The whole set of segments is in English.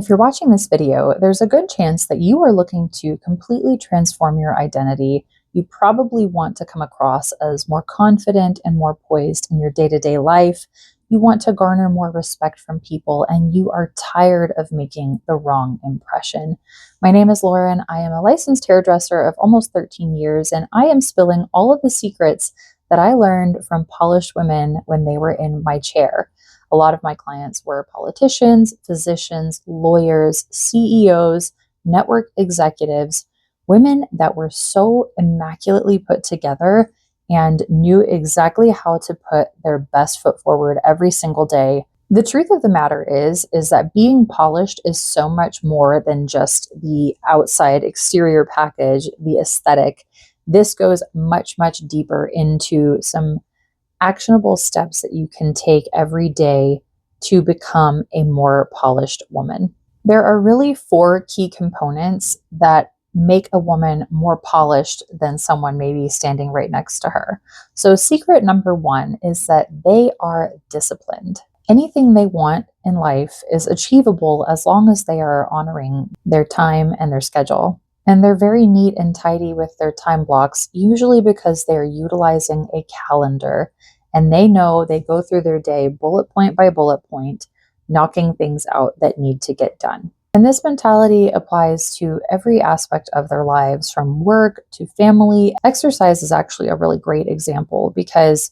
If you're watching this video, there's a good chance that you are looking to completely transform your identity. You probably want to come across as more confident and more poised in your day-to-day life. You want to garner more respect from people, and you are tired of making the wrong impression. My name is Lauren. I am a licensed hairdresser of almost 13 years, and I am spilling all of the secrets that I learned from polished women when they were in my chair. A lot of my clients were politicians, physicians, lawyers, CEOs, network executives, women that were so immaculately put together and knew exactly how to put their best foot forward every single day. The truth of the matter is that being polished is so much more than just the outside exterior package, the aesthetic. This goes much, much deeper into some actionable steps that you can take every day to become a more polished woman. There are really 4 key components that make a woman more polished than someone maybe standing right next to her. So, secret number 1 is that they are disciplined. Anything they want in life is achievable as long as they are honoring their time and their schedule. And they're very neat and tidy with their time blocks, usually because they're utilizing a calendar and they know they go through their day bullet point by bullet point, knocking things out that need to get done. And this mentality applies to every aspect of their lives, from work to family. Exercise is actually a really great example because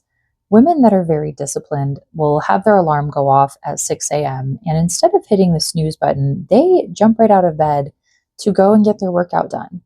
women that are very disciplined will have their alarm go off at 6 a.m. And instead of hitting the snooze button, they jump right out of bed to go and get their workout done.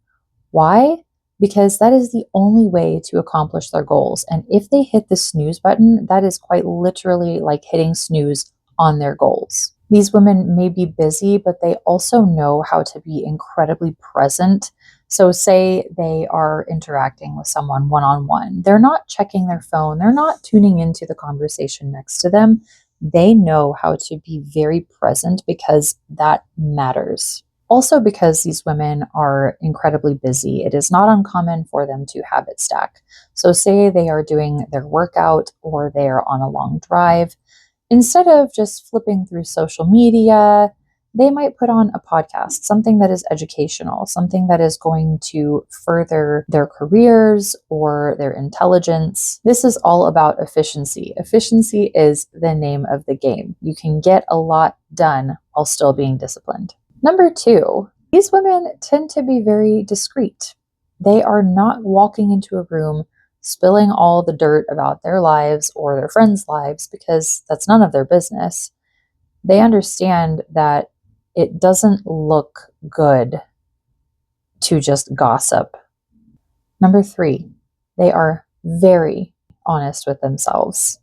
Why? Because that is the only way to accomplish their goals. And if they hit the snooze button, that is quite literally like hitting snooze on their goals. These women may be busy, but they also know how to be incredibly present. So say they are interacting with someone one-on-one. They're not checking their phone. They're not tuning into the conversation next to them. They know how to be very present because that matters. Also, because these women are incredibly busy, it is not uncommon for them to habit stack. So say they are doing their workout or they're on a long drive. Instead of just flipping through social media, they might put on a podcast, something that is educational, something that is going to further their careers or their intelligence. This is all about efficiency. Efficiency is the name of the game. You can get a lot done while still being disciplined. Number 2, these women tend to be very discreet. They are not walking into a room spilling all the dirt about their lives or their friends' lives because that's none of their business. They understand that it doesn't look good to just gossip. Number 3, they are very honest with themselves.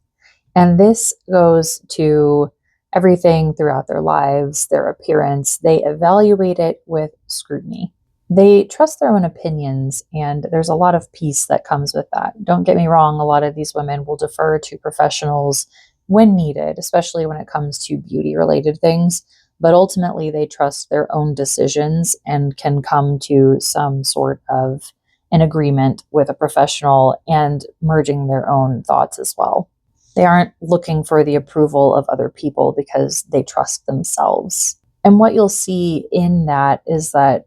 And this goes to everything throughout their lives, their appearance. They evaluate it with scrutiny. They trust their own opinions, and there's a lot of peace that comes with that. Don't get me wrong, a lot of these women will defer to professionals when needed, especially when it comes to beauty-related things. But ultimately, they trust their own decisions and can come to some sort of an agreement with a professional and merging their own thoughts as well. They aren't looking for the approval of other people because they trust themselves. And what you'll see in that is that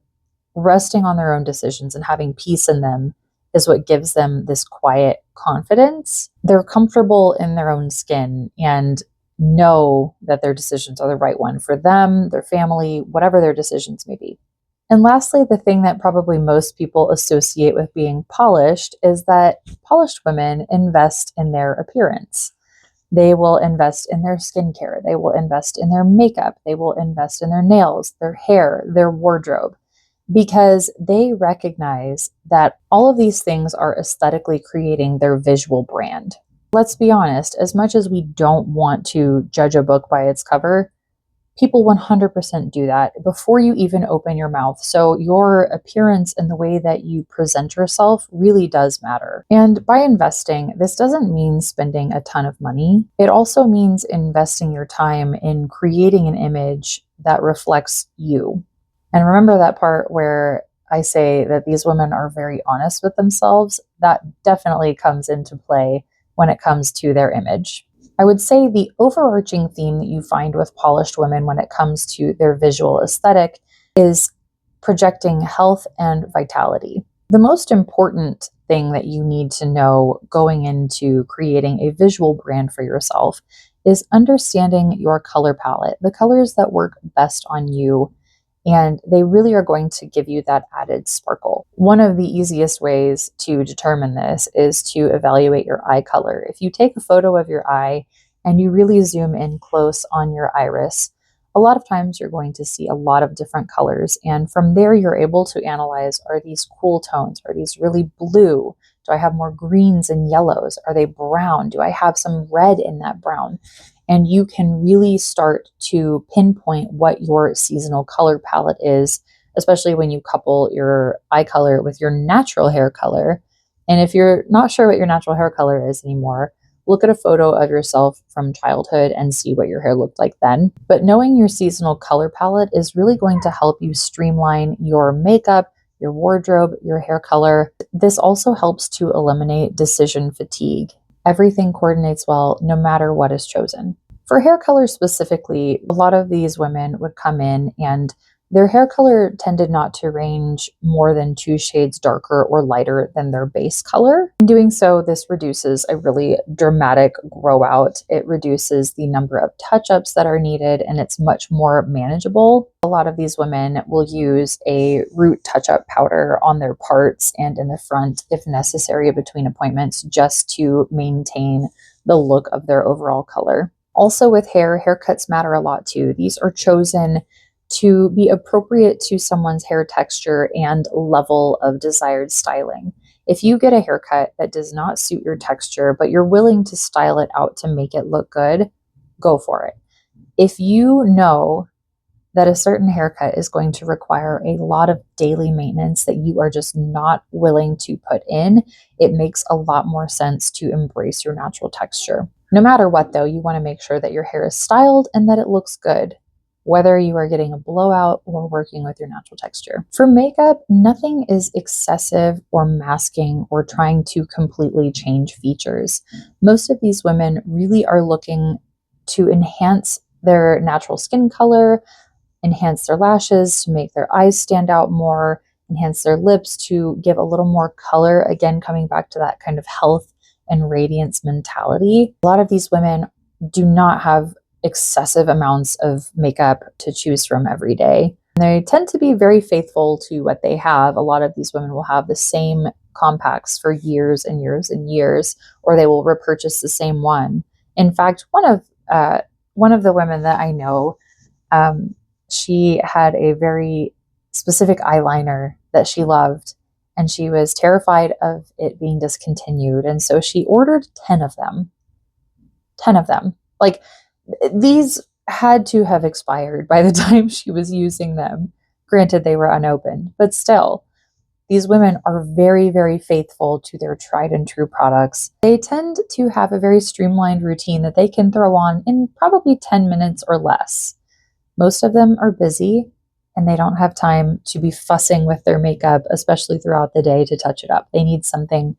resting on their own decisions and having peace in them is what gives them this quiet confidence. They're comfortable in their own skin and know that their decisions are the right one for them, their family, whatever their decisions may be. And lastly, the thing that probably most people associate with being polished is that polished women invest in their appearance. They will invest in their skincare. They will invest in their makeup. They will invest in their nails, their hair, their wardrobe, because they recognize that all of these things are aesthetically creating their visual brand. Let's be honest, as much as we don't want to judge a book by its cover, people 100% do that before you even open your mouth. So your appearance and the way that you present yourself really does matter. And by investing, this doesn't mean spending a ton of money. It also means investing your time in creating an image that reflects you. And remember that part where I say that these women are very honest with themselves. That definitely comes into play when it comes to their image. I would say the overarching theme that you find with polished women when it comes to their visual aesthetic is projecting health and vitality. The most important thing that you need to know going into creating a visual brand for yourself is understanding your color palette, the colors that work best on you, and they really are going to give you that added sparkle. One of the easiest ways to determine this is to evaluate your eye color. If you take a photo of your eye and you really zoom in close on your iris, a lot of times you're going to see a lot of different colors. And from there, you're able to analyze, are these cool tones? Are these really blue? Do I have more greens and yellows? Are they brown? Do I have some red in that brown? And you can really start to pinpoint what your seasonal color palette is, especially when you couple your eye color with your natural hair color. And if you're not sure what your natural hair color is anymore, look at a photo of yourself from childhood and see what your hair looked like then. But knowing your seasonal color palette is really going to help you streamline your makeup, your wardrobe, your hair color. This also helps to eliminate decision fatigue. Everything coordinates well no matter what is chosen. For hair color specifically, a lot of these women would come in and their hair color tended not to range more than 2 shades darker or lighter than their base color. In doing so, this reduces a really dramatic grow out. It reduces the number of touch-ups that are needed, and it's much more manageable. A lot of these women will use a root touch-up powder on their parts and in the front if necessary between appointments, just to maintain the look of their overall color. Also with hair, haircuts matter a lot too. These are chosen to be appropriate to someone's hair texture and level of desired styling. If you get a haircut that does not suit your texture, but you're willing to style it out to make it look good, go for it. If you know that a certain haircut is going to require a lot of daily maintenance that you are just not willing to put in, it makes a lot more sense to embrace your natural texture. No matter what, though, you want to make sure that your hair is styled and that it looks good, whether you are getting a blowout or working with your natural texture. For makeup, nothing is excessive or masking or trying to completely change features. Most of these women really are looking to enhance their natural skin color, enhance their lashes to make their eyes stand out more, enhance their lips to give a little more color, again, coming back to that kind of health and radiance mentality. A lot of these women do not have excessive amounts of makeup to choose from every day. And they tend to be very faithful to what they have. A lot of these women will have the same compacts for years and years and years, or they will repurchase the same one. In fact, one of the women that I know, she had a very specific eyeliner that she loved, and she was terrified of it being discontinued. And so she ordered 10 of them. 10 of them. Like, these had to have expired by the time she was using them. Granted, they were unopened, but still, these women are very, very faithful to their tried and true products. They tend to have a very streamlined routine that they can throw on in probably 10 minutes or less. Most of them are busy and they don't have time to be fussing with their makeup, especially throughout the day, to touch it up. They need something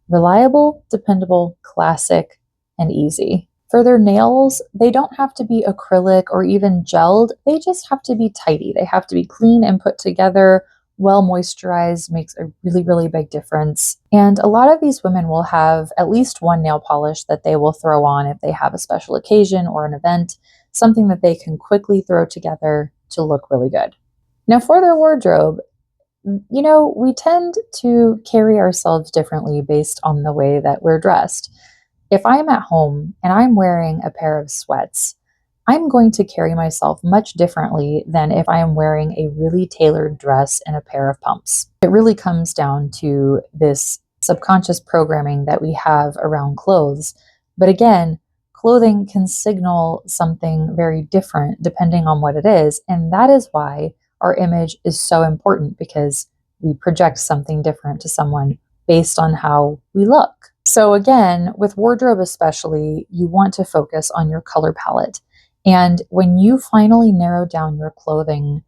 reliable, dependable, classic, and easy. For their nails, they don't have to be acrylic or even gelled. They just have to be tidy. They have to be clean and put together. Well moisturized makes a really, really big difference. And a lot of these women will have at least one nail polish that they will throw on if they have a special occasion or an event, something that they can quickly throw together to look really good. Now, for their wardrobe, we tend to carry ourselves differently based on the way that we're dressed. If I'm at home and I'm wearing a pair of sweats, I'm going to carry myself much differently than if I am wearing a really tailored dress and a pair of pumps. It really comes down to this subconscious programming that we have around clothes. But again, clothing can signal something very different depending on what it is. And that is why our image is so important, because we project something different to someone based on how we look. So again, with wardrobe especially, you want to focus on your color palette. And when you finally narrow down your clothing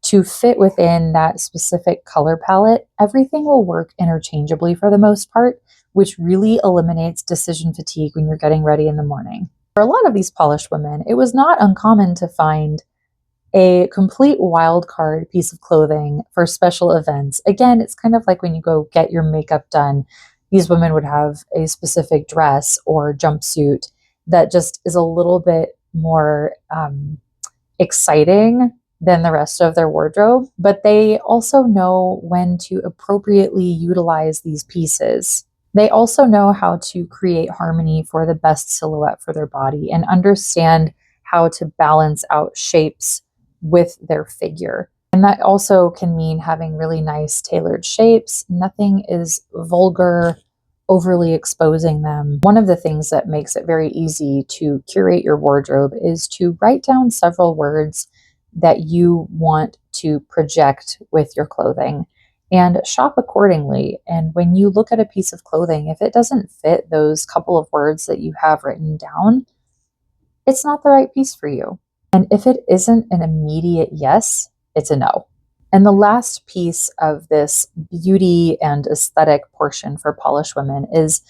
to fit within that specific color palette, everything will work interchangeably for the most part, which really eliminates decision fatigue when you're getting ready in the morning. For a lot of these polished women, it was not uncommon to find a complete wild card piece of clothing for special events. Again, it's kind of like when you go get your makeup done, these women would have a specific dress or jumpsuit that just is a little bit more exciting than the rest of their wardrobe, but they also know when to appropriately utilize these pieces. They also know how to create harmony for the best silhouette for their body and understand how to balance out shapes with their figure. And that also can mean having really nice tailored shapes. Nothing is vulgar, overly exposing them. One of the things that makes it very easy to curate your wardrobe is to write down several words that you want to project with your clothing and shop accordingly. And when you look at a piece of clothing, if it doesn't fit those couple of words that you have written down, it's not the right piece for you. And if it isn't an immediate yes, it's a no. And the last piece of this beauty and aesthetic portion for polished women is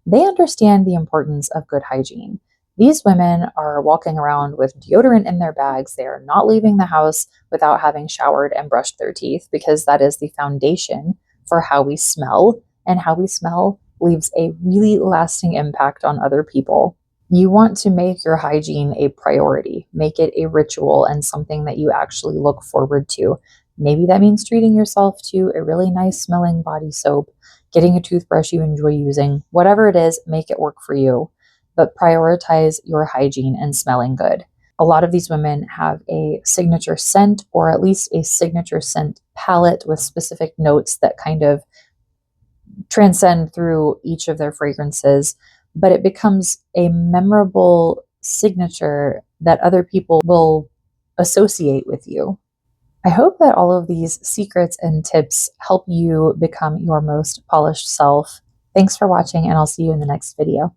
they understand the importance of good hygiene. These women are walking around with deodorant in their bags. They are not leaving the house without having showered and brushed their teeth because that is the foundation for how we smell, and how we smell leaves a really lasting impact on other people. You want to make your hygiene a priority, make it a ritual and something that you actually look forward to. Maybe that means treating yourself to a really nice smelling body soap, getting a toothbrush you enjoy using, whatever it is, make it work for you. But prioritize your hygiene and smelling good. A lot of these women have a signature scent or at least a signature scent palette with specific notes that kind of transcend through each of their fragrances, but it becomes a memorable signature that other people will associate with you. I hope that all of these secrets and tips help you become your most polished self. Thanks for watching, and I'll see you in the next video.